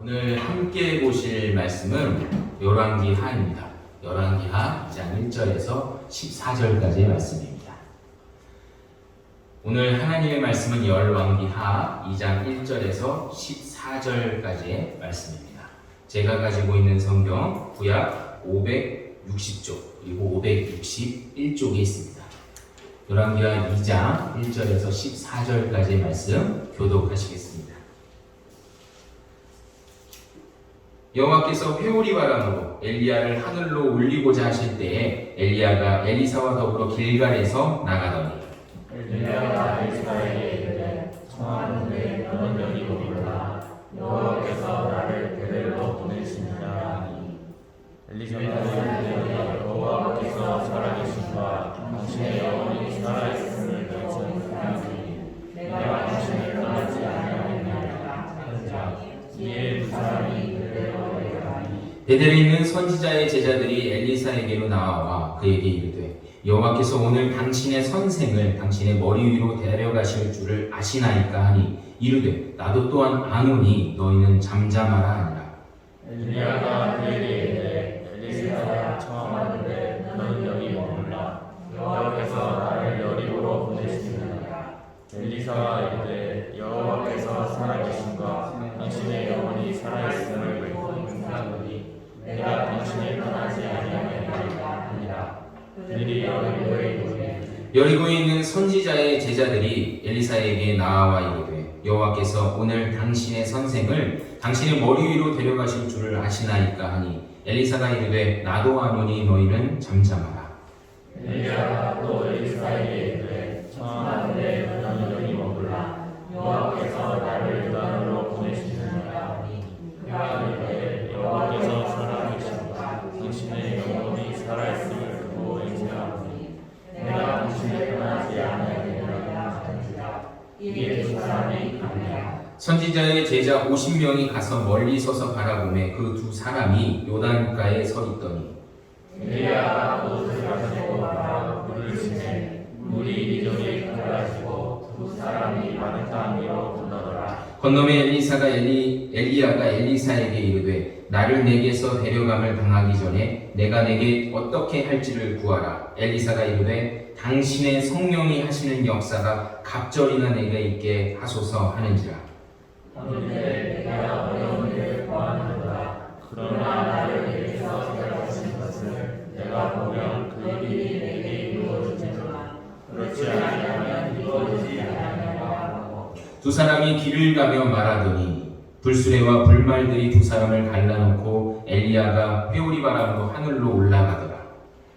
오늘 함께 보실 말씀은 열왕기하입니다. 열왕기하 2장 1절에서 14절까지의 말씀입니다. 오늘 하나님의 말씀은 열왕기하 2장 1절에서 14절까지의 말씀입니다. 제가 가지고 있는 성경 구약 560쪽 그리고 561쪽에 있습니다. 열왕기하 2장 1절에서 14절까지의 말씀 교독하시겠습니다. 여호와께서 회오리 바람으로 엘리야를 하늘로 올리고자 하실 때에 엘리야가 엘리사와 더불어 길갈에서 나가더니 엘리야가 엘리사에게 이르되 청하는데 너는 여기 머물라 여호와께서 나를 베델로 보내시니라 하니 엘리사가 이르되 여호와께서 살아계신과 당신의 영혼이 살아있음을 결코 생각하니 내가 당신을 떠나지 아니하겠나이다 하자 이에 두 사람이 베델에 있는 선지자의 제자들이 엘리사에게로 나와 그에게 이르되 여호와께서 오늘 당신의 선생을 당신의 머리 위로 데려가실 줄을 아시나이까 하니 이르되 나도 또한 아노니 너희는 잠잠하라 하니라. 엘리야가 그에게 이르되 엘리사야 청하는데 너는 여기 머물라 여호와께서 나를 여리고로 보내시느니라. 엘리사가 이르되 여호와께서 살아계신과 당신의 영혼이 살아있음을 결코 생각하니 내가 당신을 떠나지 아니하겠나이다 하니라. 그들이 여리고에 이르되 여리고에 있는 선지자의 제자들이 엘리사에게 나와 이르되 여호와께서 오늘 당신의 선생을 당신의 머리 위로 데려가실 줄을 아시나이까 하니 엘리사가 이르되 나도 아노니 너희는 잠잠하라. 엘리야가 또 엘리사에게 이르되 청하는데 너는 여기 머물라 여호와께서 나를 요단으로 보내시느니라 하니 그가 이르되 여호와께서 살아계신과 당신의 영혼이 살아있음을 그고 인생하니 내가 당신을 떠나지 아니하겠나이다 하니라. 이에 두 사람이 가니라. 선지자의 제자 50명이 가서 멀리 서서 바라보매 그 두 사람이 요단가에 서 있더니 엘리야가 옷을 가지고 나가 물을 주매 물이 이리저리 갈라지고 두 사람이 마른 땅 위로 건너더라. 건너매 엘리야가 엘리사에게 이르되 나를 내게서 데려감을 당하기 전에 내가 내게 어떻게 할지를 구하라. 엘리사가 이르되 당신의 성령이 하시는 역사가 갑절이나 내게 있게 하소서 하는지라. 그런데 내가 어려운 일을 구하는도다. 그러나 나를 내게서 데려가신 것을 내가 보면 그 일이 내게 이루어지지만 그렇지 아니하면 이루어지지 아니하리라 하고 두 사람이 길을 가며 말하더니 불수레와 불말들이 두 사람을 갈라놓고 엘리야가 회오리 바람으로 하늘로 올라가더라.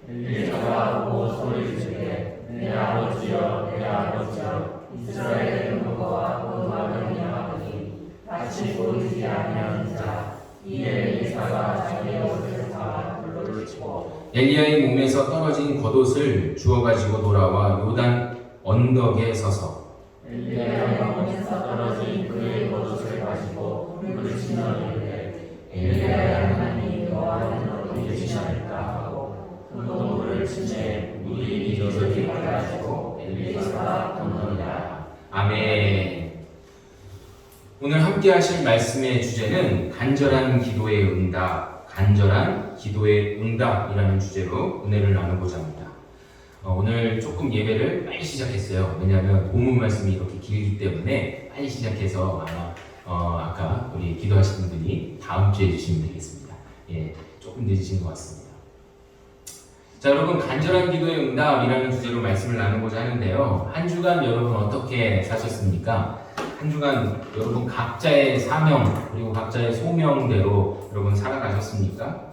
엘리사가 보고 소리지르되 내 아버지여 내 아버지여 이스라엘의 여호와 구원하느냐 하니 다시 보이지 아니하는 자. 이에 엘리사가 자기 옷을 다 불로 치고 엘리야의 몸에서 떨어진 겉옷을 주워가지고 돌아와 요단 언덕에 서서 엘리야의 몸에서 떨어진 그의 겉옷을 가지고 물을 치며 이르되 엘리야의 하나님 여호와는 어디 계시나이까 하고 그 물을 치매 물이 이리저리 갈라지고 엘리사가 건너니라. 아멘. 오늘 함께 하실 말씀의 주제는 간절한 기도의 응답, 간절한 기도의 응답이라는 주제로 은혜를 나누고자 합니다. 오늘 조금 예배를 빨리 시작했어요. 왜냐하면 본문 말씀이 이렇게 길기 때문에 빨리 시작해서 아마 아까 우리 기도하시는 분이 다음 주에 해주시면 되겠습니다. 예, 조금 늦으신 것 같습니다. 자, 여러분, 간절한 기도의 응답이라는 주제로 말씀을 나누고자 하는데요. 한 주간 여러분 어떻게 사셨습니까? 한 주간 여러분 각자의 사명 그리고 각자의 소명대로 여러분 살아가셨습니까?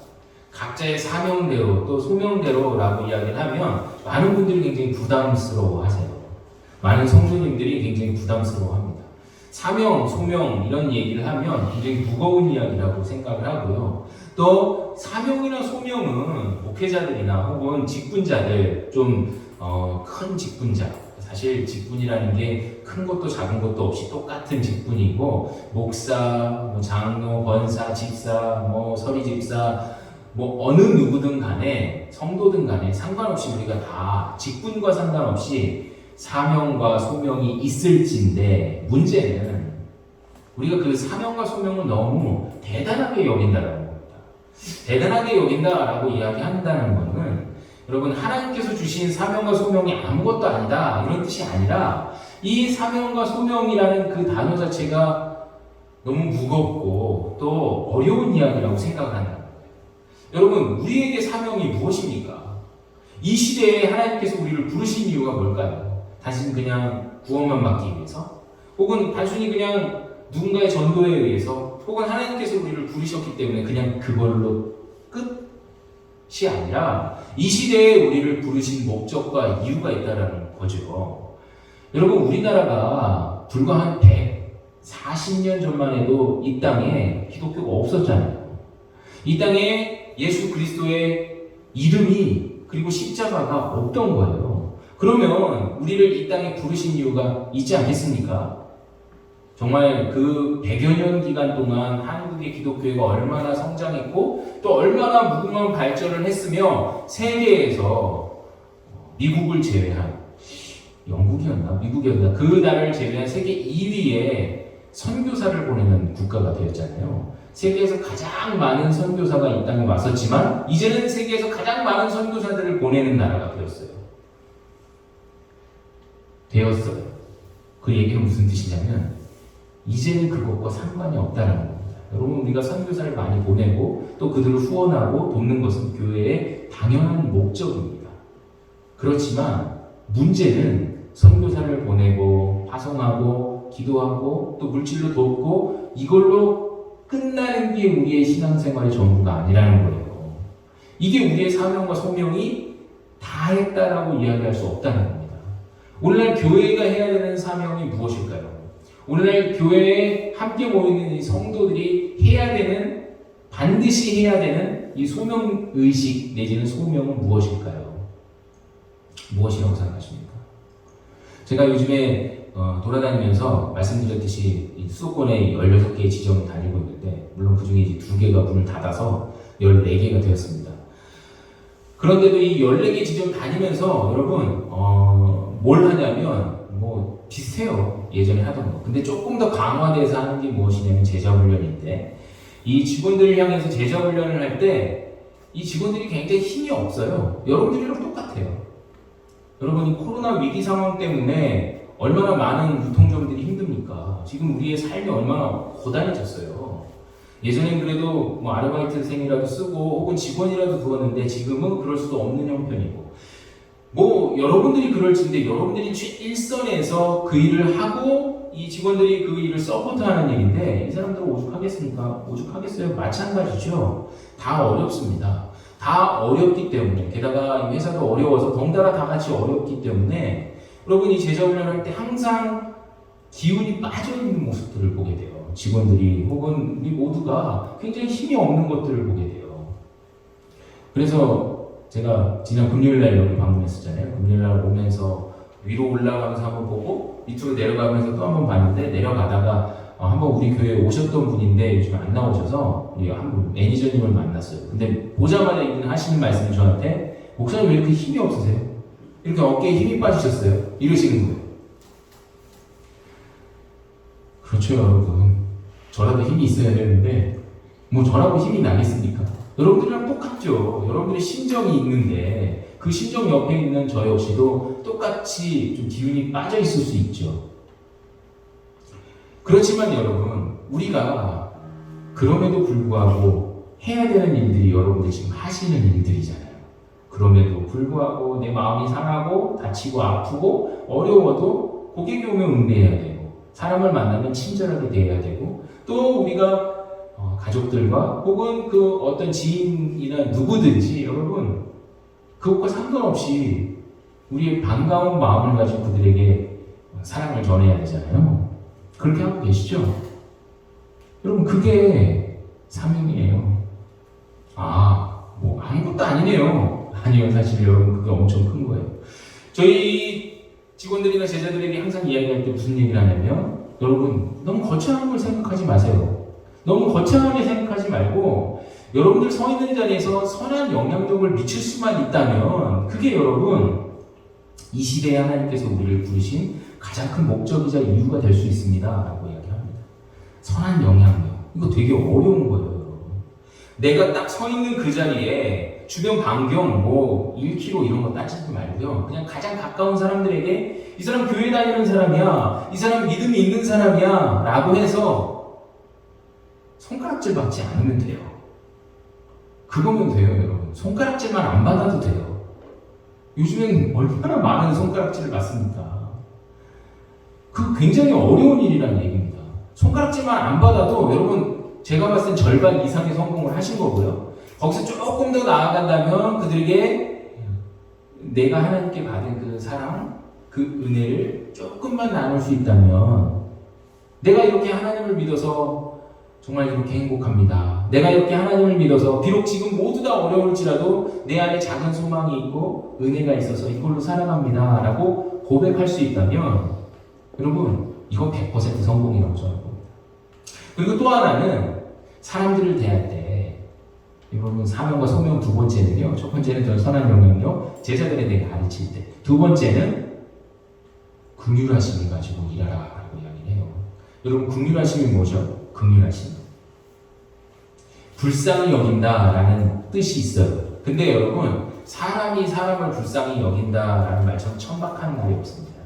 각자의 사명대로 또 소명대로라고 이야기를 하면 많은 분들이 굉장히 부담스러워 하세요. 많은 성도님들이 굉장히 부담스러워 합니다. 사명, 소명 이런 얘기를 하면 굉장히 무거운 이야기라고 생각을 하고요. 또 사명이나 소명은 목회자들이나 혹은 직분자들 좀 큰 직분자, 사실 직분이라는 게 큰 것도 작은 것도 없이 똑같은 직분이고 목사, 장로, 권사, 집사, 서리집사 어느 누구든 간에 성도든 간에 상관없이 우리가 다 직분과 상관없이 사명과 소명이 있을진데 문제는 우리가 그 사명과 소명을 너무 대단하게 여긴다라는 겁니다. 대단하게 여긴다라고 이야기한다는 것은 여러분 하나님께서 주신 사명과 소명이 아무것도 아니다 이런 뜻이 아니라 이 사명과 소명이라는 그 단어 자체가 너무 무겁고 또 어려운 이야기라고 생각을 한다는 거예요. 여러분 우리에게 사명이 무엇입니까? 이 시대에 하나님께서 우리를 부르신 이유가 뭘까요? 단순히 그냥 구원만 받기 위해서? 혹은 단순히 그냥 누군가의 전도에 의해서? 혹은 하나님께서 우리를 부르셨기 때문에 그냥 그걸로 끝이 아니라 이 시대에 우리를 부르신 목적과 이유가 있다는 거죠. 여러분 우리나라가 불과 한 140년 전만 해도 이 땅에 기독교가 없었잖아요. 이 땅에 예수 그리스도의 이름이 그리고 십자가가 없던 거예요. 그러면 우리를 이 땅에 부르신 이유가 있지 않겠습니까? 정말 그 100여 년 기간 동안 한국의 기독교회가 얼마나 성장했고 또 얼마나 무궁한 발전을 했으며 세계에서 미국을 제외한 미국이었나 그 나라를 제외한 세계 2위의 선교사를 보내는 국가가 되었잖아요. 세계에서 가장 많은 선교사가 이 땅에 왔었지만 이제는 세계에서 가장 많은 선교사들을 보내는 나라가 되었어요. 그 얘기는 무슨 뜻이냐면 이제는 그것과 상관이 없다는 겁니다. 여러분 우리가 선교사를 많이 보내고 또 그들을 후원하고 돕는 것은 교회의 당연한 목적입니다. 그렇지만 문제는 선교사를 보내고 파송하고 기도하고 또 물질로 돕고 이걸로 끝나는 게 우리의 신앙생활의 전부가 아니라는 거예요. 이게 우리의 사명과 소명이 다 했다라고 이야기할 수 없다는 겁니다. 오늘날 교회가 해야 되는 사명이 무엇일까요? 오늘날 교회에 함께 모이는 이 성도들이 반드시 해야 되는 이 소명의식 내지는 소명은 무엇일까요? 무엇이라고 생각하십니까? 제가 요즘에 돌아다니면서 말씀드렸듯이 이 수도권에 16개의 지점을 다니고 있는데 물론 그 중에 이제 2개가 문을 닫아서 14개가 되었습니다. 그런데도 이 14개 지점 다니면서 여러분 뭘 하냐면 뭐 비슷해요. 예전에 하던 거. 근데 조금 더 강화돼서 하는 게 무엇이냐면 제자훈련인데 이 직원들을 향해서 제자훈련을 할 때 이 직원들이 굉장히 힘이 없어요. 여러분들이랑 똑같아요. 여러분이 코로나 위기 상황 때문에 얼마나 많은 유통점들이 힘듭니까? 지금 우리의 삶이 얼마나 고단해졌어요. 예전엔 그래도 뭐 아르바이트생이라도 쓰고 혹은 직원이라도 두었는데 지금은 그럴 수도 없는 형편이고 뭐 여러분들이 그럴지인데 여러분들이 일선에서 그 일을 하고 이 직원들이 그 일을 서포트하는 일인데 이 사람들은 오죽하겠습니까? 오죽하겠어요? 마찬가지죠. 다 어렵습니다. 다 어렵기 때문에 게다가 이 회사도 어려워서 덩달아 다 같이 어렵기 때문에 여러분이 제자훈련할 때 항상 기운이 빠져있는 모습들을 보게 돼요. 직원들이 혹은 우리 모두가 굉장히 힘이 없는 것들을 보게 돼요. 그래서 제가 지난 금요일날 여기 방문했었잖아요. 금요일날 오면서 위로 올라가면서 한번 보고 밑으로 내려가면서 또 한번 봤는데 내려가다가 한번 우리 교회에 오셨던 분인데 요즘 안 나오셔서 우리 한번 매니저님을 만났어요. 근데 보자마자 이분 하시는 말씀이 저한테 목사님 왜 이렇게 힘이 없으세요? 이렇게 어깨에 힘이 빠지셨어요? 이러시는 거예요. 그렇죠 여러분. 저라도 힘이 있어야 되는데 뭐 저라고 힘이 나겠습니까? 여러분들이랑 똑같죠. 여러분들의 심정이 있는데 그 심정 옆에 있는 저 역시도 똑같이 좀 기운이 빠져 있을 수 있죠. 그렇지만 여러분 우리가 그럼에도 불구하고 해야 되는 일들이 여러분들 지금 하시는 일들이잖아요. 그럼에도 불구하고 내 마음이 상하고 다치고 아프고 어려워도 고객이 오면 응대해야 되고 사람을 만나면 친절하게 대해야 되고 또 우리가 가족들과 혹은 그 어떤 지인이나 누구든지 여러분 그것과 상관없이 우리의 반가운 마음을 가지고 그들에게 사랑을 전해야 되잖아요. 그렇게 하고 계시죠? 여러분 그게 사명이에요. 뭐 아무것도 아니네요. 아니요, 사실 여러분 그게 엄청 큰 거예요. 저희 직원들이나 제자들에게 항상 이야기할 때 무슨 얘기를 하냐면 여러분 너무 거창한 걸 생각하지 마세요. 너무 거창하게 생각하지 말고 여러분들 서 있는 자리에서 선한 영향력을 미칠 수만 있다면 그게 여러분 이 시대에 하나님께서 우리를 부르신 가장 큰 목적이자 이유가 될 수 있습니다 라고 이야기합니다. 선한 영향력. 이거 되게 어려운 거예요, 여러분. 내가 딱 서 있는 그 자리에 주변 반경 뭐 1km 이런 거 따지지 말고요. 그냥 가장 가까운 사람들에게 이 사람 교회 다니는 사람이야, 이 사람 믿음이 있는 사람이야 라고 해서 손가락질 받지 않으면 돼요. 그거면 돼요, 여러분. 손가락질만 안 받아도 돼요. 요즘엔 얼마나 많은 손가락질을 받습니까? 그 굉장히 어려운 일이라는 얘기입니다. 손가락질만 안 받아도 여러분 제가 봤을 땐 절반 이상의 성공을 하신 거고요. 거기서 조금 더 나아간다면 그들에게 내가 하나님께 받은 그 사랑, 그 은혜를 조금만 나눌 수 있다면 내가 이렇게 하나님을 믿어서 정말 이렇게 행복합니다. 내가 이렇게 하나님을 믿어서 비록 지금 모두 다 어려울지라도 내 안에 작은 소망이 있고 은혜가 있어서 이걸로 살아갑니다 라고 고백할 수 있다면 여러분 이건 100% 성공이라고 저는 봅니다. 그리고 또 하나는 사람들을 대할 때 여러분 사명과 소명 두 번째는요. 첫 번째는 더 선한 영향력 제자들에 대해 가르칠 때, 두 번째는 긍휼하심을 가지고 일하라 라고 이야기를 해요. 여러분 긍휼하심이 뭐죠? 긍휼하심, 불쌍히 여긴다라는 뜻이 있어요. 근데 여러분 사람이 사람을 불쌍히 여긴다라는 말처럼 천박한 말이 없습니다.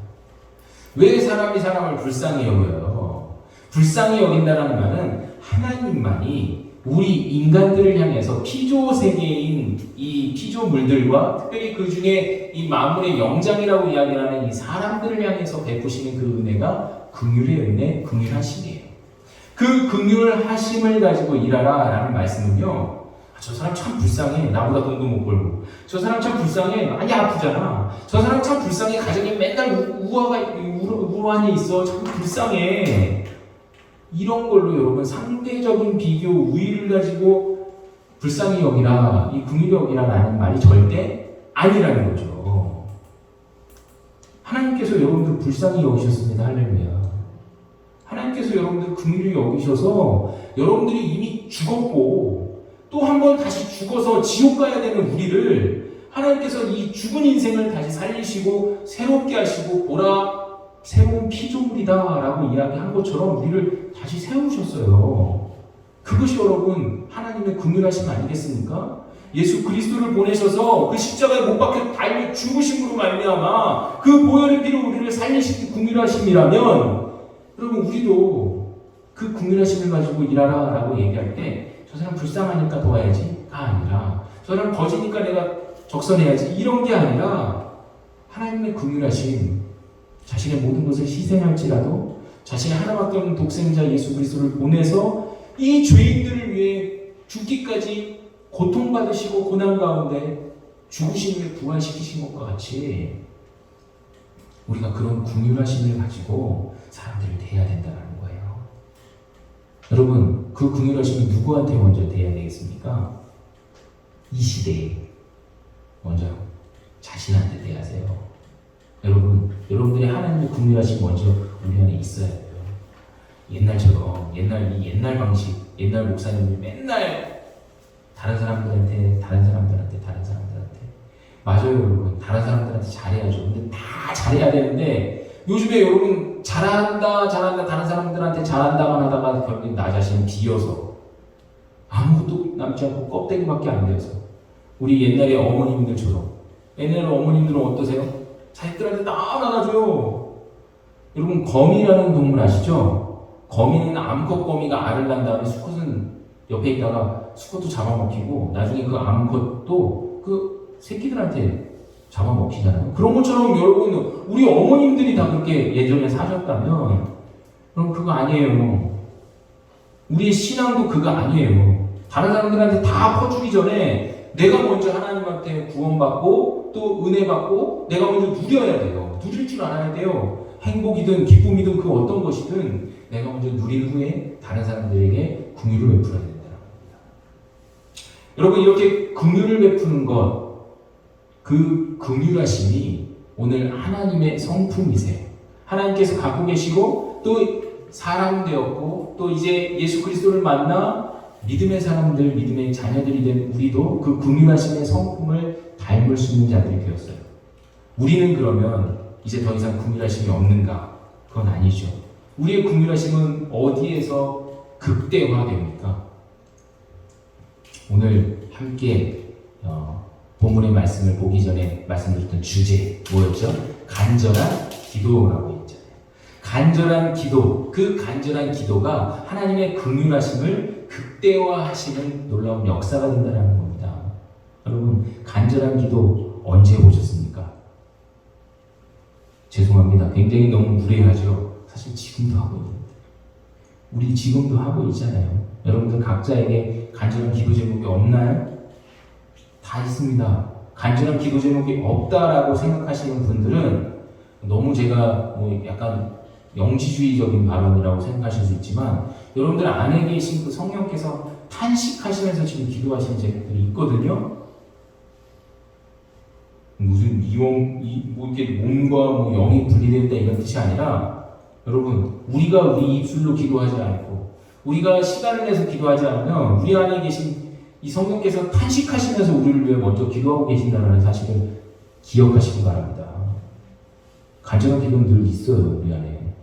왜 사람이 사람을 불쌍히 여겨요? 불쌍히 여긴다라는 말은 하나님만이 우리 인간들을 향해서 피조 세계인 이 피조물들과 특별히 그 중에 이 만물의 영장이라고 이야기하는 이 사람들을 향해서 베푸시는 그 은혜가 긍휼의 은혜, 긍휼하심이에요. 그 긍휼하심을 가지고 일하라 라는 말씀은요, 저 사람 참 불쌍해, 나보다 돈도 못 벌고, 저 사람 참 불쌍해, 많이 아프잖아, 저 사람 참 불쌍해, 가정에 맨날 우한이 있어, 참 불쌍해, 이런 걸로 여러분 상대적인 비교, 우위를 가지고 불쌍히 여기라, 이 긍휼히 여기라 라는 말이 절대 아니라는 거죠. 하나님께서 여러분들 불쌍히 여기셨습니다. 할렐루야. 하나님께서 여러분들 긍휼히 여기셔서 여러분들이 이미 죽었고 또 한 번 다시 죽어서 지옥 가야 되는 우리를 하나님께서 이 죽은 인생을 다시 살리시고 새롭게 하시고 보라 새로운 피조물이다 라고 이야기한 것처럼 우리를 다시 세우셨어요. 그것이 여러분 하나님의 긍휼하심 아니겠습니까? 예수 그리스도를 보내셔서 그 십자가에 못 박혀 달려 죽으심으로 말미암아 그 보혈의 피로 우리를 살리신 긍휼하심이라면 여러분 우리도 그 긍휼하심을 가지고 일하라 라고 얘기할 때 저 사람 불쌍하니까 도와야지가 아니라 저 사람 거지니까 내가 적선해야지 이런 게 아니라 하나님의 긍휼하심, 자신의 모든 것을 희생할지라도 자신의 하나밖에 없는 독생자 예수 그리스도를 보내서 이 죄인들을 위해 죽기까지 고통받으시고 고난 가운데 죽으신 후에 부활시키신 것과 같이 우리가 그런 긍휼하심을 가지고 사람들을 대해야 된다는 거예요. 여러분 그 긍휼하심이 누구한테 먼저 대해야 되겠습니까? 이 시대에 먼저 자신한테 대하세요. 여러분들의 하나님의 긍휼하심이 먼저 우리 안에 있어야 돼요. 옛날처럼 옛날 방식, 옛날 목사님이 맨날 다른 사람들한테 맞아요 여러분. 다른 사람들한테 잘해야죠. 근데 다 잘해야 되는데 요즘에 여러분 잘한다 다른 사람들한테 잘한다만 하다가 결국 나 자신이 비어서 아무것도 남지 않고 껍데기밖에 안 되어서 우리 옛날의 어머님들처럼 옛날의 어머님들은 어떠세요? 자식들한테 다 나눠줘요. 여러분 거미라는 동물 아시죠? 거미는 암컷 거미가 알을 낳은 다음에 수컷은 옆에 있다가 수컷도 잡아먹히고 나중에 그 암컷도 그 새끼들한테 잡아먹히잖아요. 그런 것처럼 여러분 우리 어머님들이 다 그렇게 예전에 사셨다면 그럼 그거 아니에요. 우리의 신앙도 그거 아니에요. 다른 사람들한테 다 퍼주기 전에 내가 먼저 하나님한테 구원받고 또 은혜 받고 내가 먼저 누려야 돼요. 누릴 줄 알아야 돼요. 행복이든 기쁨이든 그 어떤 것이든 내가 먼저 누린 후에 다른 사람들에게 긍휼을 베풀어야 된다는 겁니다. 여러분 이렇게 긍휼을 베푸는 것, 그 긍휼하심이 오늘 하나님의 성품이세요. 하나님께서 갖고 계시고 또 사람 되었고 또 이제 예수 그리스도를 만나 믿음의 사람들, 믿음의 자녀들이 된 우리도 그 긍휼하심의 성품을 닮을 수 있는 자들이 되었어요. 우리는 그러면 이제 더 이상 긍휼하심이 없는가? 그건 아니죠. 우리의 긍휼하심은 어디에서 극대화됩니까? 오늘 함께 본문의 말씀을 보기 전에 말씀드렸던 주제 뭐였죠? 간절한 기도라고 했잖아요. 간절한 기도, 그 간절한 기도가 하나님의 긍휼하심을 극대화하시는 놀라운 역사가 된다는 겁니다. 여러분, 간절한 기도 언제 보셨습니까? 죄송합니다. 굉장히 너무 무례하죠. 사실 지금도 하고 있는데, 우리 지금도 하고 있잖아요. 여러분들 각자에게 간절한 기도 제목이 없나요? 다 있습니다. 간절한 기도 제목이 없다라고 생각하시는 분들은 너무 제가 뭐 약간 영지주의적인 발언이라고 생각하실 수 있지만, 여러분들 안에 계신 그 성령께서 탄식하시면서 지금 기도하시는 제목들이 있거든요. 무슨 뭐 이렇게 몸과 뭐 영이 분리된다 이런 뜻이 아니라, 여러분, 우리가 우리 입술로 기도하지 않고 우리가 시간을 내서 기도하지 않으면 우리 안에 계신 이 성령께서 탄식하시면서 우리를 위해 먼저 기도하고 계신다는 사실을 기억하시기 바랍니다. 간절한 기도는 늘 있어요, 우리 안에.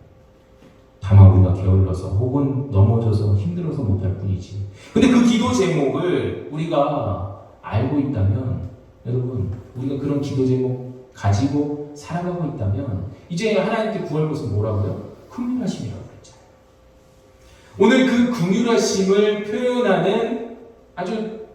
다만 우리가 게을러서 혹은 넘어져서 힘들어서 못할 뿐이지. 근데 그 기도 제목을 우리가 알고 있다면, 여러분, 우리가 그런 기도 제목 가지고 살아가고 있다면 이제 하나님께 구할 것은 뭐라고요? 긍휼하심이라고 그랬잖아요. 오늘 그 긍휼하심을 표현하는 아주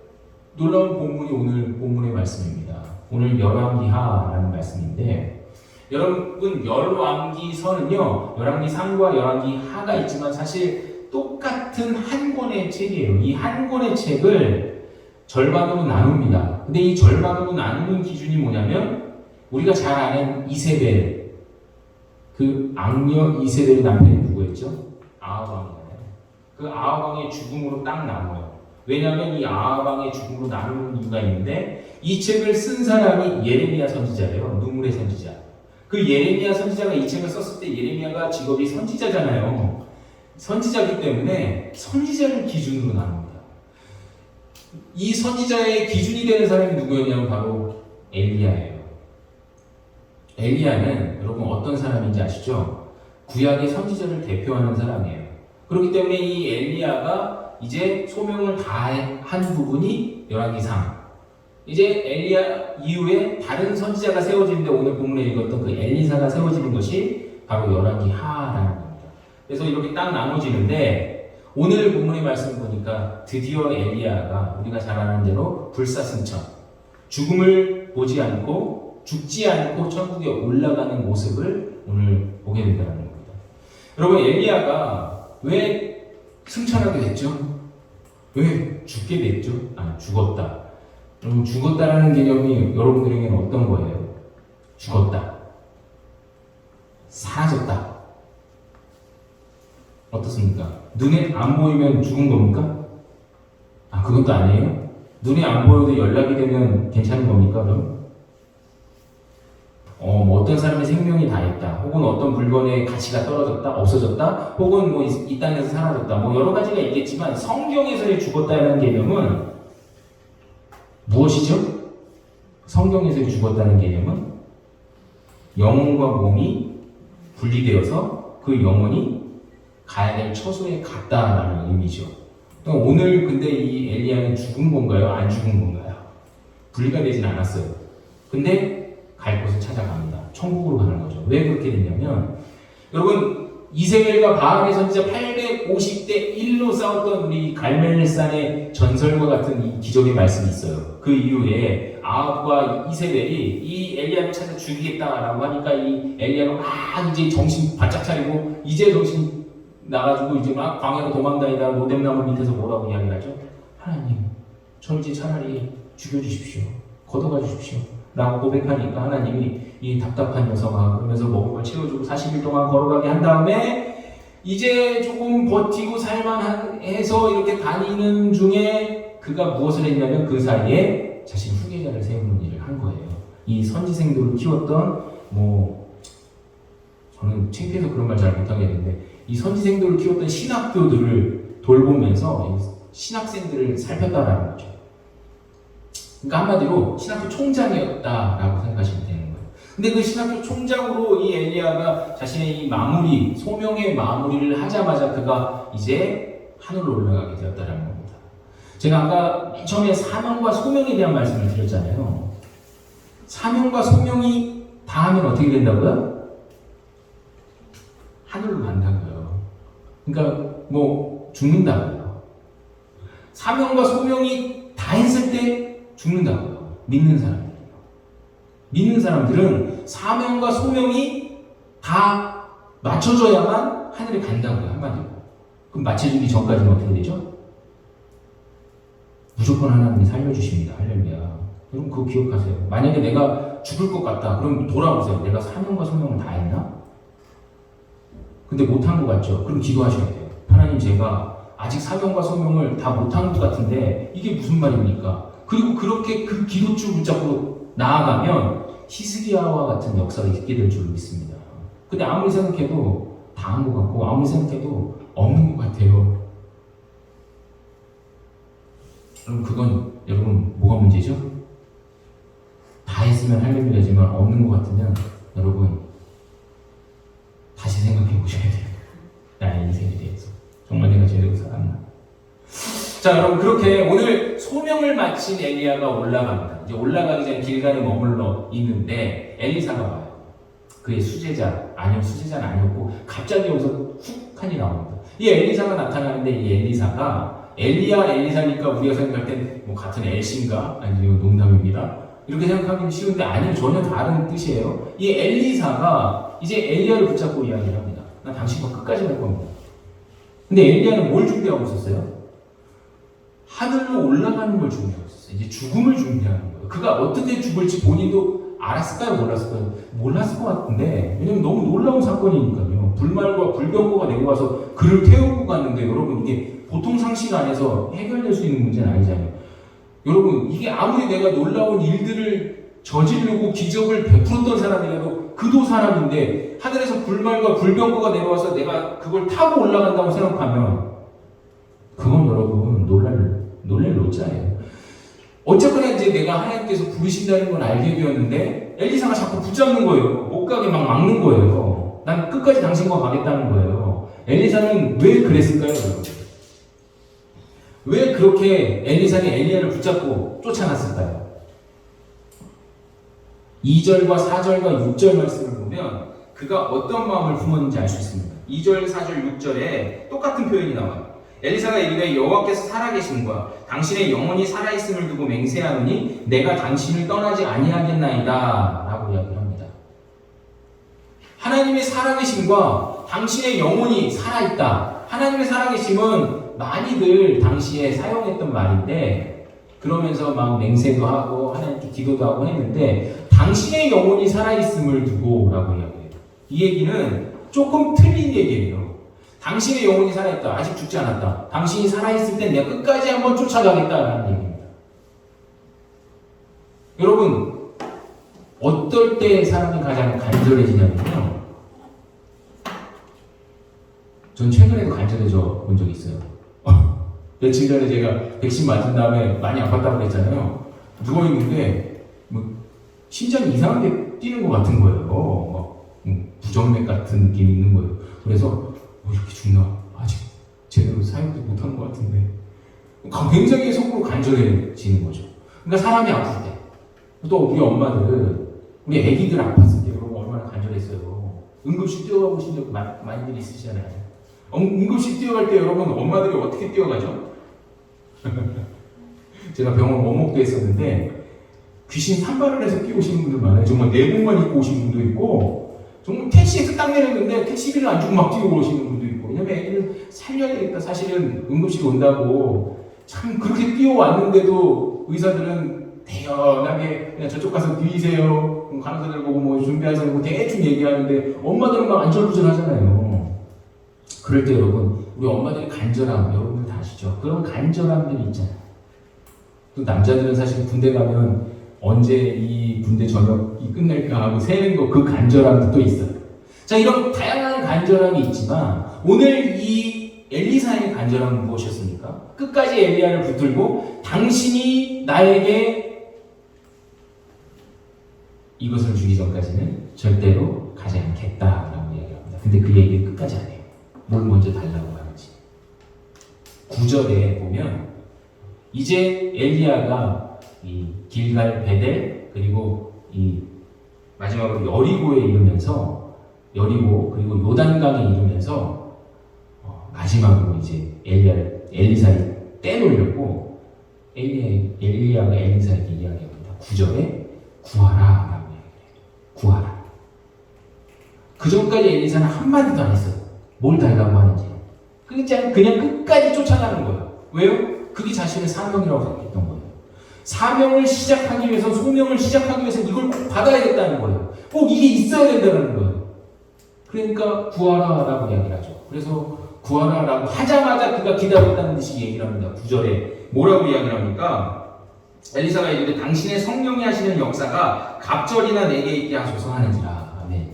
놀라운 본문이 오늘 본문의 말씀입니다. 오늘 열왕기하라는 말씀인데, 여러분, 열왕기서는요, 열왕기상과 열왕기하가 있지만 사실 똑같은 한 권의 책이에요. 이 한 권의 책을 절반으로 나눕니다. 근데 이 절반으로 나누는 기준이 뭐냐면, 우리가 잘 아는 이세벨, 그 악녀 이세벨의 남편이 누구였죠? 아하방이잖아요. 그 아하방의 죽음으로 딱 나눠요. 왜냐하면 이 아하방의 죽음으로 나누는 이유가 있는데, 이 책을 쓴 사람이 예레미야 선지자예요. 눈물의 선지자. 그 예레미야 선지자가 이 책을 썼을 때 예레미야가 직업이 선지자잖아요. 선지자이기 때문에 선지자를 기준으로 나눕니다. 이 선지자의 기준이 되는 사람이 누구였냐면 바로 엘리야예요. 엘리야는 여러분 어떤 사람인지 아시죠? 구약의 선지자를 대표하는 사람이에요. 그렇기 때문에 이 엘리야가 이제 소명을 다한 부분이 열왕기상. 이제 엘리야 이후에 다른 선지자가 세워지는데, 오늘 본문에 읽었던 그 엘리사가 세워지는 것이 바로 열왕기하라는 겁니다. 그래서 이렇게 딱 나눠지는데, 오늘 본문의 말씀을 보니까 드디어 엘리야가 우리가 잘 아는 대로 불사승천, 죽음을 보지 않고 죽지 않고 천국에 올라가는 모습을 오늘 보게 된다는 겁니다. 여러분, 엘리야가 왜 승천하게 됐죠? 왜 죽게 됐죠? 죽었다. 여러분, 죽었다라는 개념이 여러분들에게는 어떤 거예요? 죽었다, 사라졌다. 어떻습니까? 눈에 안 보이면 죽은 겁니까? 그것도 아니에요? 눈에 안 보여도 연락이 되면 괜찮은 겁니까, 그럼? 뭐 어떤 사람의 생명이 다했다, 혹은 어떤 물건의 가치가 떨어졌다, 없어졌다, 혹은 뭐 이 땅에서 사라졌다, 뭐 여러 가지가 있겠지만, 성경에서의 죽었다는 개념은 무엇이죠? 성경에서의 죽었다는 개념은 영혼과 몸이 분리되어서 그 영혼이 가야 될 처소에 갔다라는 의미죠. 그러니까 오늘 근데 이 엘리야는 죽은 건가요? 안 죽은 건가요? 분리가 되진 않았어요. 근데 갈 곳을 찾아갑니다. 천국으로 가는 거죠. 왜 그렇게 됐냐면, 여러분, 이세벨과 바알의 선지자 850대 1로 싸웠던 우리 갈멜산의 전설과 같은 이 기적의 말씀이 있어요. 그 이후에 아합과 이세벨이 이 엘리야를 찾아 죽이겠다라고 하니까 이 엘리야가 막 이제 정신 바짝 차리고 이제 정신 나가지고 이제 막 광야로 도망다니다 로뎀나무 밑에서 뭐라고 이야기를 하죠? 하나님, 저 이제 차라리 죽여주십시오. 걷어가 주십시오. 라고 고백하니까 하나님이 이 답답한 녀석아, 그러면서 먹은 걸 채워주고 40일 동안 걸어가게 한 다음에 이제 조금 버티고 살만해서 이렇게 다니는 중에 그가 무엇을 했냐면 그 사이에 자신 후계자를 세우는 일을 한 거예요. 이 선지생들을 키웠던, 저는 창피해서 그런 말 잘 못하겠는데, 이 선지생들을 키웠던 신학교들을 돌보면서 신학생들을 살폈다라는 거죠. 그러니까 한마디로 신학교 총장이었다라고 생각하시면 되는 거예요. 근데 그 신학교 총장으로 이 엘리야가 자신의 이 마무리, 소명의 마무리를 하자마자 그가 이제 하늘로 올라가게 되었다는 겁니다. 제가 아까 맨 처음에 사명과 소명에 대한 말씀을 드렸잖아요. 사명과 소명이 다 하면 어떻게 된다고요? 하늘로 간다고요. 그러니까 뭐 죽는다고요. 사명과 소명이 다 했을 때 죽는다고요. 믿는 사람들이요. 믿는 사람들은 사명과 소명이 다 맞춰져야만 하늘에 간다고요. 한마디로. 그럼 맞춰주기 전까지는 어떻게 되죠? 무조건 하나님이 살려주십니다. 할렐루야. 여러분 그거 기억하세요. 만약에 내가 죽을 것 같다. 그럼 돌아보세요. 내가 사명과 소명을 다 했나? 근데 못한 것 같죠? 그럼 기도하셔야 돼요. 하나님 제가 아직 사명과 소명을 다 못한 것 같은데 이게 무슨 말입니까? 그리고 그렇게 그 기도줄 붙잡고 나아가면 히스기야와 같은 역사가 있게 될 줄 믿습니다. 근데 아무리 생각해도 다 한 것 같고 아무리 생각해도 없는 것 같아요. 그럼 그건 여러분 뭐가 문제죠? 다 했으면 할렐루야지만 없는 것 같으면 여러분 다시 생각해 보셔야 돼요. 나의 인생에 대해서 정말 내가 제대로 살았나? 자 여러분 그렇게 오늘 소명을 마친 엘리야가 올라갑니다. 이제 올라가기 전에 길갈에 머물러 있는데 엘리사가 와요. 그의 수제자는 아니었고 갑자기 여기서 훅하니 나옵니다. 이 엘리사가 나타나는데 이 엘리사가 엘리사니까 우리가 생각할 땐 뭐 같은 엘신가? 아니면 농담입니다. 이렇게 생각하기는 쉬운데 아니요. 전혀 다른 뜻이에요. 이 엘리사가 이제 엘리야를 붙잡고 이야기를 합니다. 나 당신과 끝까지 갈 겁니다. 근데 엘리야는 뭘 준비하고 있었어요? 하늘로 올라가는 걸 준비하고 있었어요. 이제 죽음을 준비하는 거예요. 그가 어떻게 죽을지 본인도 알았을까요? 몰랐을까요? 몰랐을 것 같은데 왜냐면 너무 놀라운 사건이니까요. 불말과 불병거가 내고 와서 그를 태우고 갔는데 여러분 이게 보통 상식 안에서 해결될 수 있는 문제는 아니잖아요. 여러분 이게 아무리 내가 놀라운 일들을 저지르고 기적을 베풀었던 사람이라도 그도 사람인데 하늘에서 불말과 불병거가 내려와서 내가 그걸 타고 올라간다고 생각하면 그건 여러분 놀랄 노자예요. 어쨌거나 이제 내가 하나님께서 부르신다는 건 알게 되었는데 엘리사가 자꾸 붙잡는 거예요. 못 가게 막 막는 거예요. 난 끝까지 당신과 가겠다는 거예요. 엘리사는 왜 그랬을까요, 여러분? 왜 그렇게 엘리사는 엘리야를 붙잡고 쫓아났을까요? 2절과 4절과 6절 말씀을 보면 그가 어떤 마음을 품었는지 알 수 있습니다. 2절, 4절, 6절에 똑같은 표현이 나와요. 엘리사가 이르되 여호와께서 살아계심과 당신의 영혼이 살아있음을 두고 맹세하노니 내가 당신을 떠나지 아니하겠나이다 라고 이야기를 합니다. 하나님의 살아계심과 당신의 영혼이 살아있다. 하나님의 살아계심은 많이들 당시에 사용했던 말인데 그러면서 막 맹세도 하고 하나님께 기도도 하고 했는데 당신의 영혼이 살아있음을 두고 라고 이야기해요. 이 얘기는 조금 틀린 얘기예요. 당신의 영혼이 살아있다. 아직 죽지 않았다. 당신이 살아있을 때 내가 끝까지 한번 쫓아가겠다라는 얘기입니다. 여러분 어떨 때 사람이 가장 간절해지냐면요. 전 최근에도 간절해져 본 적이 있어요. 며칠 전에 제가 백신 맞은 다음에 많이 아팠다고 그랬잖아요. 누워있는데 뭐 심장이 이상하게 뛰는 것 같은 거예요. 부정맥 같은 느낌이 있는 거예요. 그래서 이렇게 죽나? 아직 제대로 사용도 못한 것 같은데 굉장히 속으로 간절해지는 거죠. 그러니까 사람이 아플 때 또 우리 엄마들 우리 애기들 아팠을 때 여러분 얼마나 간절했어요. 응급실 뛰어가고 싶은 적 많이들 있으시잖아요. 응급실 뛰어갈 때 여러분 엄마들이 어떻게 뛰어가죠? 제가 병원 원목도 했었는데 귀신 산발을 해서 뛰어오시는 분들 많아요. 정말 내복만 입고 오신 분도 있고 정말 택시에서 딱 내렸는데 택시비를 안 주고 막 뛰어오시는 분도 있고 왜냐면 애기를 살려야 되겠다. 사실은 응급실 온다고 참 그렇게 뛰어왔는데도 의사들은 대연하게 그냥 저쪽 가서 누이세요. 간호사들 보고 뭐 준비하세요. 뭐 대충 얘기하는데 엄마들은 막 안절부절 하잖아요. 그럴 때 여러분 우리 엄마들의 간절함 여러분들 다 아시죠? 그런 간절함들이 있잖아요. 또 남자들은 사실 군대 가면 언제 이 군대 전역이 끝날까 하고 세는 거 그 간절함도 또 있어요. 자 이런 다양한 간절함이 있지만 오늘 이 엘리사의 간절함은 무엇이었습니까? 끝까지 엘리야를 붙들고 당신이 나에게 이것을 주기 전까지는 절대로 가지 않겠다라고 이야기합니다. 근데 그 얘기를 끝까지 안 해요. 뭘 먼저 달라고 하는지. 9절에 보면 이제 엘리야가 이 길갈 베델 그리고 이 마지막으로 여리고에 이르면서 여리고 그리고 요단강에 이르면서 마지막으로 이제 엘리사를 떼놓으려고 엘리야가 엘리사에게 이야기합니다. 9절에 구하라 라고 이야기해요. 구하라. 그 전까지 엘리사는 한마디도 안 했어요. 뭘 달라고 하는지. 그냥 끝까지 쫓아가는 거예요. 왜요? 그게 자신의 사명이라고 생각했던 거예요. 사명을 시작하기 위해서, 소명을 시작하기 위해서 이걸 꼭 받아야겠다는 거예요. 꼭 이게 있어야 된다는 거예요. 그러니까 구하라라고 이야기를 하죠. 그래서 구하라라고 하자마자 그가 기다렸다는 듯이 얘기를 합니다. 9절에 뭐라고 이야기를 합니까? 엘리사가 이르되 당신의 성령이 하시는 역사가 갑절이나 내게 있게 하소서 하는지라. 아멘.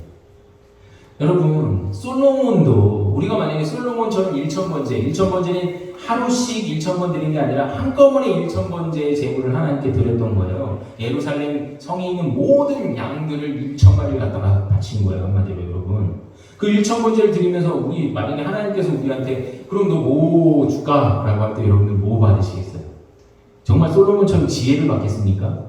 여러분, 솔로몬도 우리가 만약에 솔로몬처럼 1,000번째는 하루씩 1,000번 드린 게 아니라 한꺼번에 1,000번째의 제물을 하나님께 드렸던 거예요. 예루살렘 성에 있는 모든 양들을 1,000마리를 갖다가 바친 거예요. 한마디로 여러분. 그 1,000번째를 드리면서 우리 만약에 하나님께서 우리한테 그럼 너 뭐 줄까? 라고 할 때 여러분들 뭐 받으시겠어요? 정말 솔로몬처럼 지혜를 받겠습니까?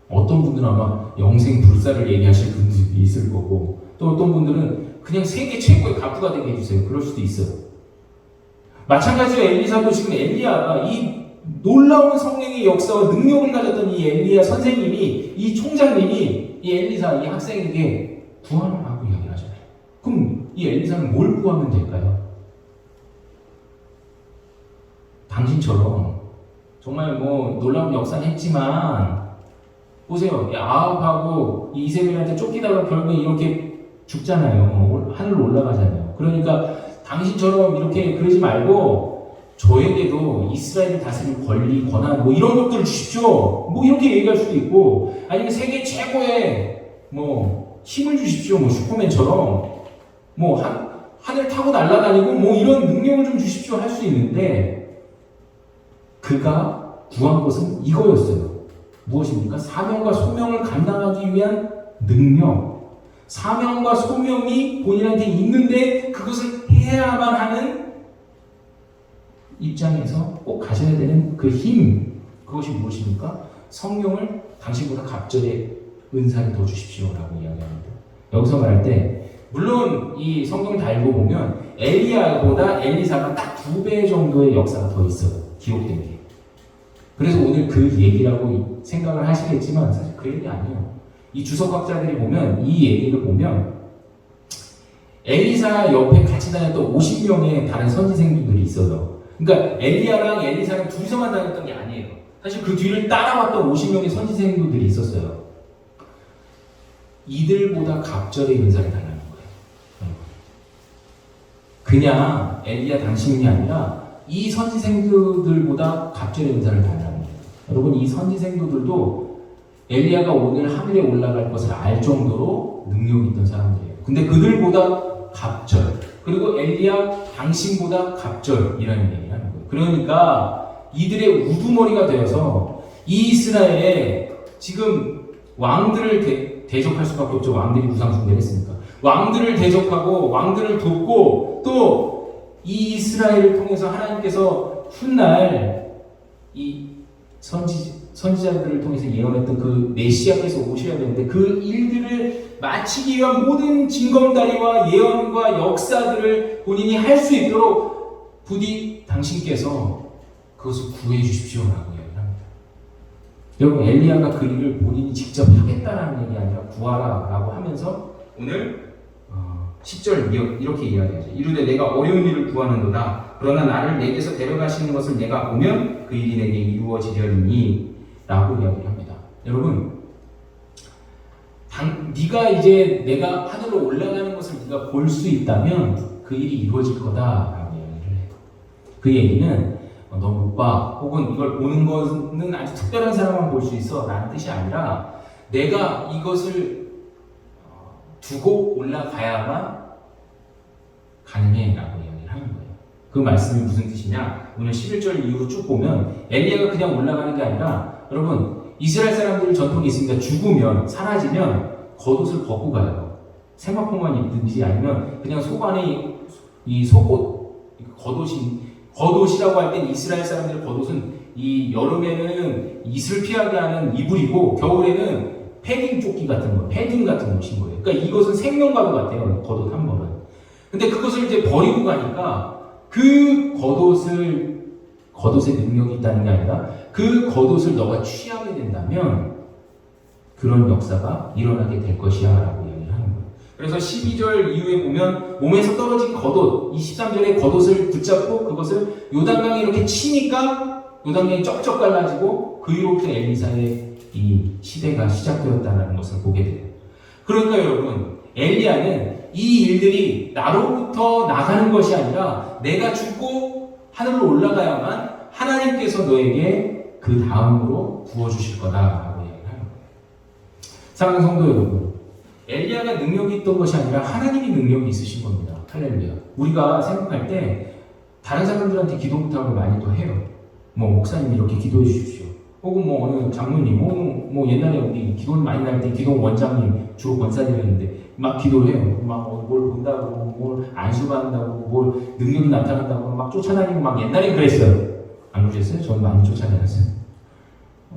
어떤 분들은 아마 영생 불사를 얘기하실 분들이 있을 거고 또 어떤 분들은 그냥 세계 최고의 가부가 되게 해주세요. 그럴 수도 있어요. 마찬가지로 엘리사도 지금 엘리야가 이 놀라운 성령의 역사와 능력을 가졌던 이 엘리야 선생님이 이 총장님이 이 엘리사 이 학생에게 구하라고 이야기를 하잖아요. 그럼 이 엘리사는 뭘 구하면 될까요? 당신처럼 정말 뭐 놀라운 역사는 했지만 보세요. 아합하고 이세벨한테 쫓기다가 결국에 이렇게 죽잖아요. 하늘로 올라가잖아요. 그러니까 당신처럼 이렇게 그러지 말고 저에게도 이스라엘을 다스릴 권리, 권한 뭐 이런 것들을 주십시오. 뭐 이렇게 얘기할 수도 있고 아니면 세계 최고의 뭐 힘을 주십시오. 뭐 슈퍼맨처럼 뭐 하늘 타고 날아다니고 뭐 이런 능력을 좀 주십시오 할 수 있는데 그가 구한 것은 이거였어요. 무엇입니까? 사명과 소명을 감당하기 위한 능력. 사명과 소명이 본인한테 있는데 그것을 해야만 하는 입장에서 꼭 가져야 되는 그 힘. 그것이 무엇입니까? 성령을 당신보다 갑절의 은사를 더 주십시오라고 이야기합니다. 여기서 말할 때 물론 이 성경 달고 보면 엘리야보다 엘리사가 딱 2배 정도의 역사가 더 있어요. 기록된 게. 그래서 오늘 그 얘기라고 생각을 하시겠지만 사실 그 얘기 아니에요. 이 주석학자들이 보면 이 얘기를 보면 엘리사 옆에 같이 다녔던 50명의 다른 선지생들이 있어요. 그러니까 엘리야랑 엘리사랑 둘이서만 다녔던 게 아니에요. 사실 그 뒤를 따라왔던 50명의 선지생들이 있었어요. 이들보다 갑절의 은사를 달라는 거예요. 그냥 엘리야 당신이 아니라 이 선지생들보다 갑절의 은사를 달라는 거예요. 여러분 이 선지생들도 엘리야가 오늘 하늘에 올라갈 것을 알 정도로 능력이 있던 사람들이에요. 근데 그들보다 갑절 그리고 엘리야 당신보다 갑절이라는 얘기를 하는 거예요. 그러니까 이들의 우두머리가 되어서 이 이스라엘에 지금 왕들을 대적할 수밖에 없죠. 왕들이 우상숭배를 했으니까. 왕들을 대적하고 왕들을 돕고 또 이 이스라엘을 통해서 하나님께서 훗날 이 선지자들을 통해서 예언했던 그 메시아께서 오셔야 되는데 그 일들을 마치기 위한 모든 징검다리와 예언과 역사들을 본인이 할 수 있도록 부디 당신께서 그것을 구해 주십시오라고 이야기합니다. 여러분 엘리야가 그 일을 본인이 직접 하겠다라는 얘기 아니라 구하라라고 하면서 오늘 10절 이렇게 이야기하죠. 이르되 내가 어려운 일을 구하는도다. 그러나 나를 내게서 데려가시는 것을 내가 보면 그 일이 내게 이루어지려니 라고 이야기를 합니다. 여러분 네가 이제 내가 하늘로 올라가는 것을 네가 볼 수 있다면 그 일이 이루어질 거다라고 이야기를 해요. 그 얘기는 너 못 봐 혹은 이걸 보는 것은 아주 특별한 사람만 볼 수 있어 라는 뜻이 아니라 내가 이것을 두고 올라가야만 가능해 라고 이야기를 하는 거예요. 그 말씀이 무슨 뜻이냐? 오늘 11절 이후로 쭉 보면 엘리야가 그냥 올라가는 게 아니라 여러분 이스라엘 사람들 전통이 있습니다. 죽으면, 사라지면 겉옷을 벗고 가요. 세마포만 입든지 아니면 그냥 속 안에 이 속옷, 겉옷이라고 할 땐 이스라엘 사람들의 겉옷은 이 여름에는 이슬 피하게 하는 이불이고 겨울에는 패딩 조끼 같은 거, 패딩 같은 옷인 거예요. 그러니까 이것은 생명과도 같아요. 겉옷 한 번은. 근데 그것을 이제 버리고 가니까 그 겉옷에 능력이 있다는 게 아니라 그 겉옷을 너가 취하게 된다면 그런 역사가 일어나게 될 것이야 라고 이야기를 하는 거예요. 그래서 12절 이후에 보면 몸에서 떨어진 겉옷, 23절에 겉옷을 붙잡고 그것을 요단강에 이렇게 치니까 요단강이 쩍쩍 갈라지고 그 이후부터 엘리사의 이 시대가 시작되었다는 것을 보게 돼요. 그러니까 여러분, 엘리야는 이 일들이 나로부터 나가는 것이 아니라 내가 죽고 하늘로 올라가야만 하나님께서 너에게 그 다음으로 부어주실 거다라고 얘기를 하는 거예요. 사랑하는 성도 여러분, 엘리야가 능력이 있던 것이 아니라 하나님이 능력이 있으신 겁니다. 할렐루야. 우리가 생각할 때 다른 사람들한테 기도 부탁을 많이도 해요. 뭐 목사님 이렇게 기도해 주십시오. 혹은 뭐 어느 장로님, 뭐 옛날에 우리 기도 많이 날 때 기도 원장님 주로 권사님이었는데 막 기도를 해요. 막 뭘 본다고, 뭘 안수받는다고, 뭘 능력이 나타난다고 막 쫓아다니고 막 옛날엔 그랬어요. 안 그러셨어요? 저는 많이 쫓아다녔어요.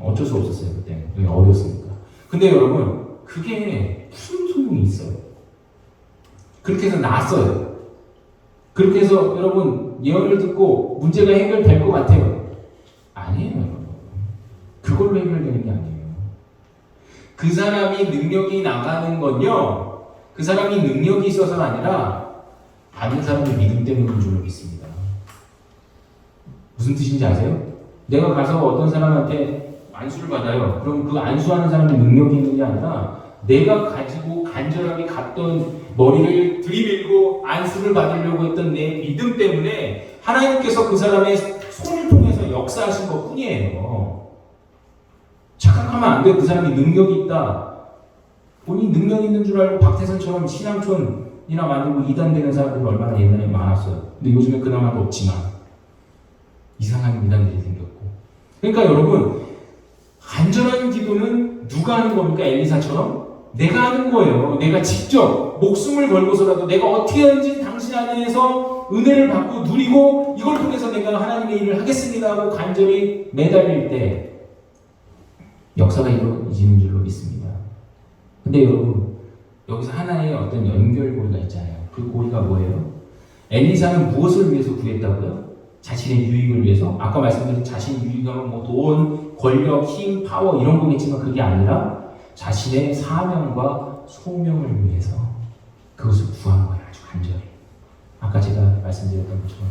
어쩔 수 없었어요. 그때 어렸으니까. 근데 여러분, 그게 무슨 소용이 있어요? 그렇게 해서 났어요. 그렇게 해서 여러분 예언을 듣고 문제가 해결될 것 같아요. 아니에요, 여러분. 그걸로 해결되는 게 아니에요. 그 사람이 능력이 나가는 건요, 그 사람이 능력이 있어서가 아니라 아는 사람의 믿음 때문인 줄로 믿습니다. 무슨 뜻인지 아세요? 내가 가서 어떤 사람한테 안수를 받아요. 그럼 그 안수하는 사람이 능력이 있는 게 아니라 내가 가지고 간절하게 갔던 머리를 들이밀고 안수를 받으려고 했던 내 믿음 때문에 하나님께서 그 사람의 손을 통해서 역사하신 것 뿐이에요. 착각하면 안 돼요. 그 사람이 능력이 있다. 본인 능력 있는 줄 알고 박태선처럼 신앙촌이나 만들고 이단되는 사람들이 얼마나 옛날에 많았어요. 근데 요즘에 그나마 없지만 이상한 이단들이 생겼고. 그러니까 여러분, 간절한 기도는 누가 하는 겁니까? 엘리사처럼? 내가 하는 거예요. 내가 직접 목숨을 걸고서라도 내가 어떻게 하는지 당신 안에서 은혜를 받고 누리고 이걸 통해서 내가 하나님의 일을 하겠습니다 하고 간절히 매달릴 때 역사가 이루어지는 줄로 믿습니다. 근데 여러분, 여기서 하나의 어떤 연결고리가 있잖아요. 그 고리가 뭐예요? 엘리사는 무엇을 위해서 구했다고요? 자신의 유익을 위해서? 아까 말씀드린 자신의 유익하면 뭐 돈, 권력, 힘, 파워 이런 거겠지만 그게 아니라 자신의 사명과 소명을 위해서 그것을 구한 거예요. 아주 간절히. 아까 제가 말씀드렸던 것처럼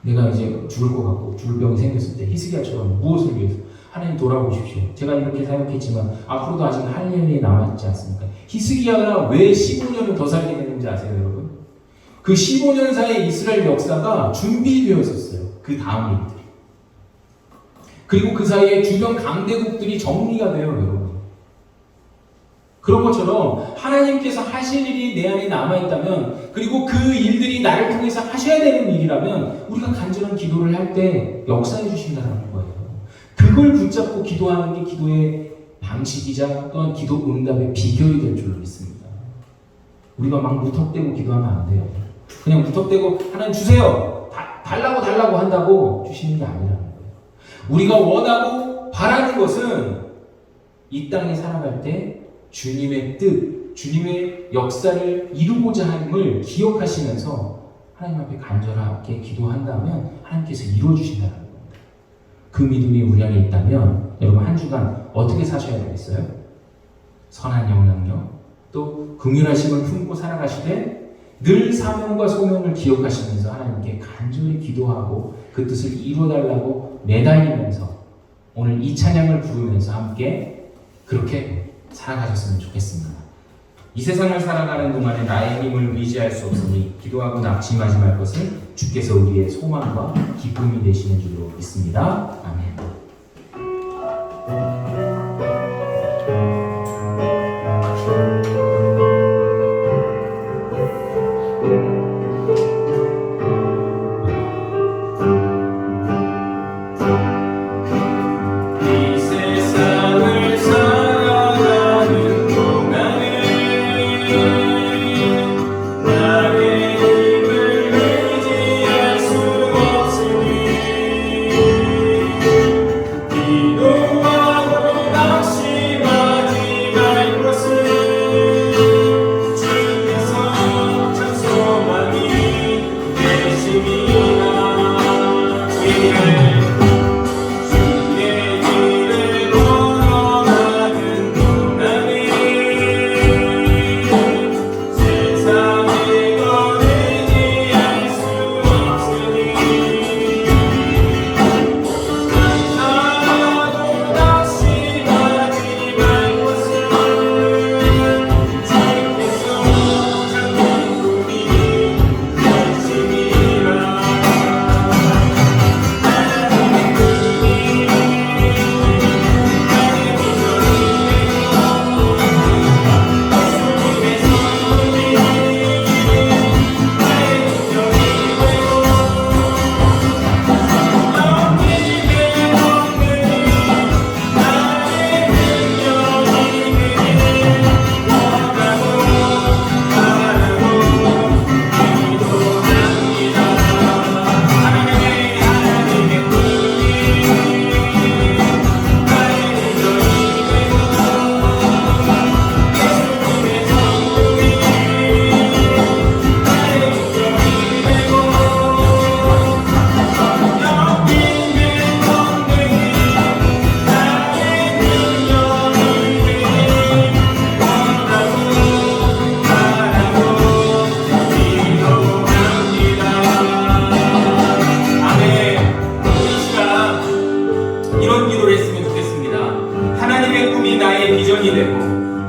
내가 이제 죽을 것 같고 죽을 병이 생겼을 때 히스기야처럼 무엇을 위해서? 하나님 돌아보십시오. 제가 이렇게 사역했지만 앞으로도 아직 할 일이 남아있지 않습니까? 히스기야가 왜 15년을 더 살게 됐는지 아세요, 여러분? 그 15년 사이에 이스라엘 역사가 준비되었었어요. 그 다음 일들이. 그리고 그 사이에 주변 강대국들이 정리가 돼요, 여러분. 그런 것처럼 하나님께서 하실 일이 내 안에 남아있다면, 그리고 그 일들이 나를 통해서 하셔야 되는 일이라면 우리가 간절한 기도를 할 때 역사해 주신다는 거예요. 그걸 붙잡고 기도하는 게 기도의 방식이자 또한 기도 응답의 비결이 될 줄로 믿습니다. 우리가 막 무턱대고 기도하면 안 돼요. 그냥 무턱대고 하나님 주세요! 달라고 한다고 주시는 게 아니라는 거예요. 우리가 원하고 바라는 것은 이 땅에 살아갈 때 주님의 뜻, 주님의 역사를 이루고자 함을 기억하시면서 하나님 앞에 간절하게 기도한다면 하나님께서 이루어주신다는 거예요. 그 믿음이 우리 안에 있다면 여러분 한 주간 어떻게 사셔야 되겠어요? 선한 영향력, 또 긍휼하심을 품고 살아가시되 늘 사명과 소명을 기억하시면서 하나님께 간절히 기도하고 그 뜻을 이루어달라고 매달리면서 오늘 이 찬양을 부르면서 함께 그렇게 살아가셨으면 좋겠습니다. 이 세상을 살아가는 동안에 나의 힘을 의지할 수 없으니 기도하고 낙심하지 말 것을 주께서 우리의 소망과 기쁨이 되시는 줄로 믿습니다. 아멘. 이 세상을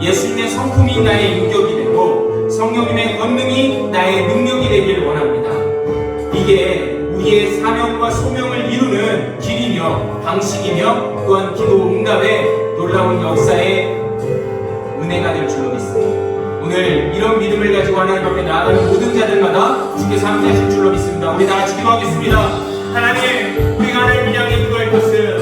예수님의 성품이 나의 인격이 되고 성령님의 권능이 나의 능력이 되기를 원합니다. 이게 우리의 사명과 소명을 이루는 길이며 방식이며 또한 기도 응답의 놀라운 역사의 은혜가 될 줄로 믿습니다. 오늘 이런 믿음을 가지고 하나님 앞에 나아가는 모든 자들마다 주께서 함께 하실 줄로 믿습니다. 우리 다 같이 기도하겠습니다. 하나님, 우리가 하나님을 향해 기도할 것은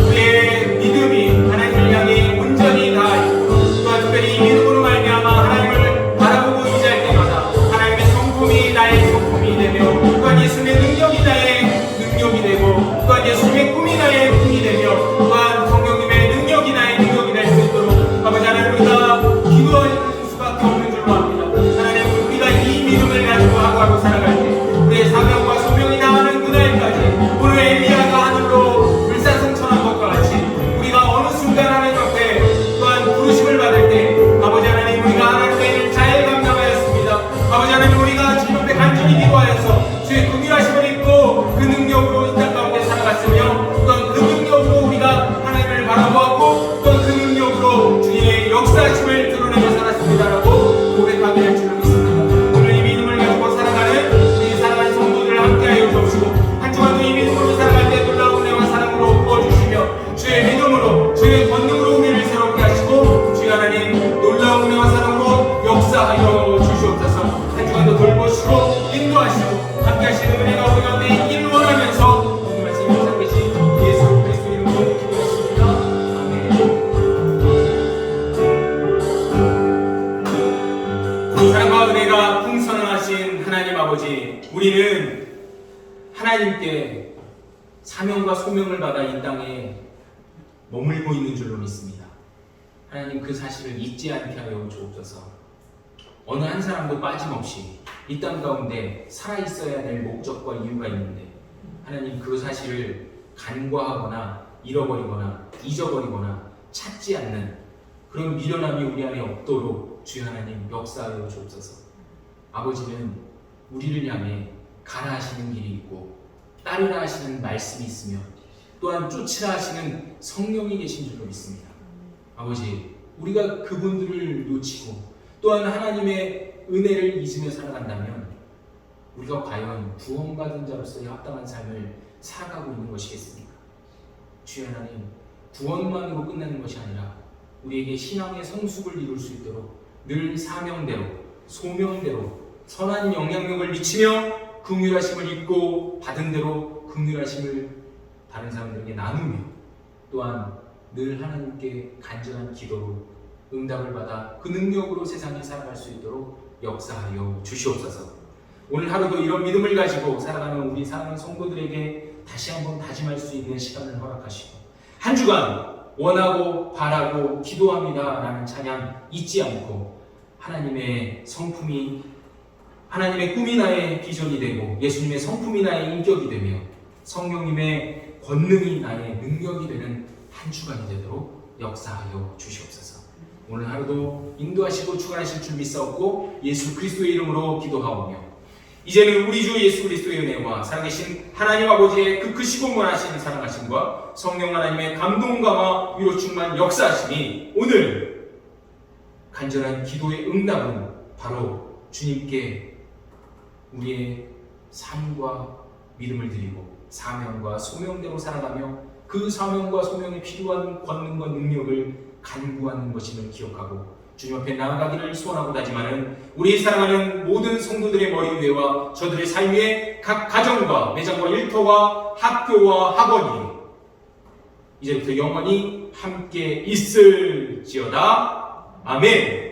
우리의 믿음이 하나님을 향해 온전히 나아있고 또한 특별히 이 믿음으로 말미암아 하나님을 바라보고 의지할 때마다 하나님의 성품이 나의 성품이 되며 또한 예수님의 능력이 나의 능력이 되고 또한 예수님의 꿈이 나의 꿈이 되며 또한 성령님의 능력이 나의 능력이 될 수 있도록 아버지 하나님, 우리가 기도하는 수밖에 없는 줄로 압니다. 하나님, 우리가 이 믿음을 가지고 하고 살아갈 때 우리의 사명과 소명이 나가는 그날까지 오늘 엘리야가 하늘로 불사승천한 것과 같이 우리가 어느 순간 하나님 앞에 또한 부르심을 받을 때 아버지 하나님, 우리가 하나님의 일을 잘 감당하였습니다. 아버지 하나님, 우리가 주님 앞에 간절히 기도하여서 주의 긍휼하심을 입고 그 능력으로 이 땅 가운데 살아갔으며 또한 그 능력으로 우리가 하나님을 바라보았고 또한 그 능력으로 주님의 역사하심을 드러내며 살았습니다라고 고백하게 될 줄로 믿습니다. 오늘 이 믿음을 가지고 살아가는 우리 사랑하는 성도들을 함께하여 주옵시고 한 주간도 이 믿음으로 살아갈 때 놀라운 은혜와 사랑으로 부어주시며 주의 믿음으로 주의 권능으로 우리를 새롭게 하시고 주의 하나님 놀라운 은혜와 사랑으로 역사하여 주시옵소서. 한 주간도 돌보시고 인도하시고 함께하시는 은혜가 우리 가운데 있기를 원하면서 오늘 말씀 영상 계신 예수 그리스도 이름으로 기도했습니다. 아멘. 사랑과 은혜가 풍성하신 하나님 아버지, 우리는 하나님께 사명과 소명을 받아 이 땅에 머물고 있는 줄로 믿습니다. 하나님, 그 사실을 잊지 않게 하여 주옵소서. 어느 한 사람도 빠짐없이 이 땅 가운데 살아있어야 될 목적과 이유가 있는데 하나님, 그 사실을 간과하거나 잃어버리거나 잊어버리거나 찾지 않는 그런 미련함이 우리 안에 없도록 주여 하나님 역사하여 주옵소서. 아버지는 우리를 향해 가라 하시는 길이 있고 따르라 하시는 말씀이 있으며 또한 쫓으라 하시는 성령이 계신 줄로 믿습니다. 아버지, 우리가 그분들을 놓치고 또한 하나님의 은혜를 잊으며 살아간다면 우리가 과연 구원받은 자로서의 합당한 삶을 살아가고 있는 것이겠습니까? 주여 하나님, 구원만으로 끝나는 것이 아니라 우리에게 신앙의 성숙을 이룰 수 있도록 늘 사명대로 소명대로 선한 영향력을 미치며 긍휼하심을 입고 받은 대로 긍휼하심을 다른 사람들에게 나누며 또한 늘 하나님께 간절한 기도로 응답을 받아 그 능력으로 세상에 살아갈 수 있도록 역사하여 주시옵소서. 오늘 하루도 이런 믿음을 가지고 살아가는 우리 사랑하는 성도들에게 다시 한번 다짐할 수 있는 시간을 허락하시고 한 주간 원하고 바라고 기도합니다 라는 찬양 잊지 않고 하나님의 성품이, 하나님의 꿈이 나의 비전이 되고 예수님의 성품이 나의 인격이 되며 성령님의 권능이 나의 능력이 되는 한 주간이 되도록 역사하여 주시옵소서. 오늘 하루도 인도하시고 주관하실 줄 믿사옵고 예수 그리스도의 이름으로 기도하오며 이제는 우리 주 예수 그리스도의 은혜와 살아계신 하나님 아버지의 그 크시고 무한하신 사랑하심과 성령 하나님의 감동감화 위로 충만 역사하심이 오늘 간절한 기도의 응답은 바로 주님께 우리의 삶과 믿음을 드리고 사명과 소명대로 살아가며 그 사명과 소명에 필요한 권능과 능력을 간구하는 것임을 기억하고 주님 앞에 나아가기를 소원하고 다짐하는 우리 사랑하는 모든 성도들의 머리 위에와 저들의 삶 위에 각 가정과 매장과 일터와 학교와 학원이 이제부터 영원히 함께 있을지어다. 아멘.